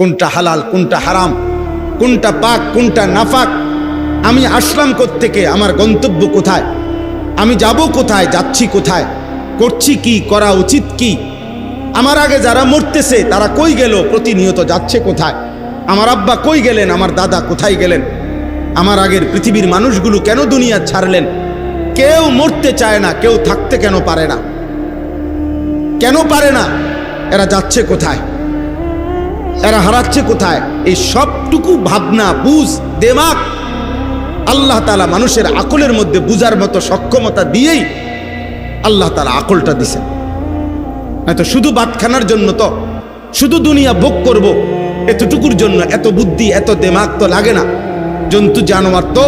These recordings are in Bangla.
কোনটা হালাল কোনটা হারাম, কোনটা পাক কোনটা নাফাক, আমি আসলাম কোত্থেকে, আমার গন্তব্য কোথায়, আমি যাব কোথায়, যাচ্ছি কোথায়, করছি কি, করা উচিত কি, আমার আগে যারা মরতেছে তারা কই গেল, প্রতিনিয়ত যাচ্ছে কোথায়, আমার আব্বা কই গেলেন, আমার দাদা কোথায় গেলেন, আমার আগের পৃথিবীর মানুষগুলো কেন দুনিয়া ছাড়লেন, কেউ মরতে চায় না, কেউ থাকতে কেন পারে না, কেন পারে না, এরা যাচ্ছে কোথায়, এরা হারাচ্ছে কোথায়, এই সবটুকু ভাবনা বুঝ দেমাগ আল্লাহ তাআলা মানুষের আকলের মধ্যে বুঝার মতো সক্ষমতা দিয়েই আল্লাহ তাআলা আকলটা দিছেন। হয়তো শুধু ভাতখানার জন্য তো, শুধু দুনিয়া ভোগ করব এতটুকুর জন্য এত বুদ্ধি এত দেমাগ তো লাগে না। জন্তু জানোয়ার তো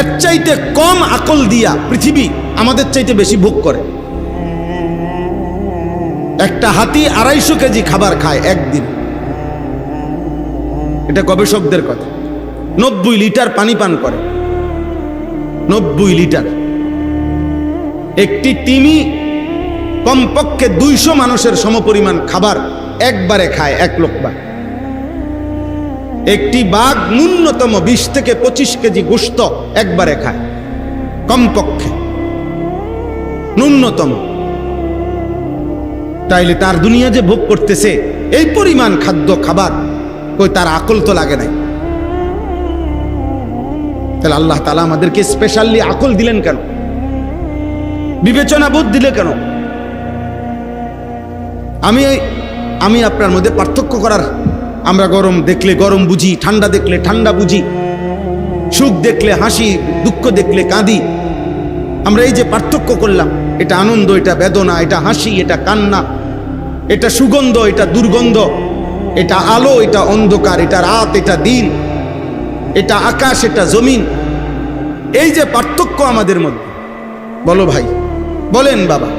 এর চাইতে কম আকল দিয়া পৃথিবী আমাদের চাইতে বেশি ভোগ করে। একটা হাতি 250 কেজি খাবার খায় একদিন, এটা গবেষকদের কথা। 90 লিটার পানি পান করে, 90 লিটার। একটি তিমি কমপক্ষে 200 মানুষের সমপরিমাণ খাবার একবারে খায়, এক লোকবার। একটি বাঘ ন্যূনতম 20 থেকে 25 কেজি গোশত একবারে খায়, কমপক্ষে ন্যূনতম। তাইলে তার দুনিয়া যে ভোগ করতেছে এই পরিমাণ খাদ্য খাবার, কই তার আকল তো লাগে নাই। তাহলে আল্লাহ তাআলা আমাদেরকে স্পেশালি আকল দিলেন কেন, বিবেচনা বোধ দিলে কেন? আমি আপনার মধ্যে পার্থক্য করার, আমরা গরম দেখলে গরম বুঝি, ঠান্ডা দেখলে ঠান্ডা বুঝি, সুখ দেখলে হাসি, দুঃখ দেখলে কাঁদি। আমরা এই যে পার্থক্য করলাম, এটা আনন্দ, এটা বেদনা, এটা হাসি, এটা কান্না, এটা সুগন্ধ, এটা দুর্গন্ধ, এটা আলো, এটা অন্ধকার, এটা রাত, এটা দিন, এটা আকাশ, এটা জমিন। এই যে পার্থক্য আমাদের মধ্যে, বলো ভাই, বলেন বাবা,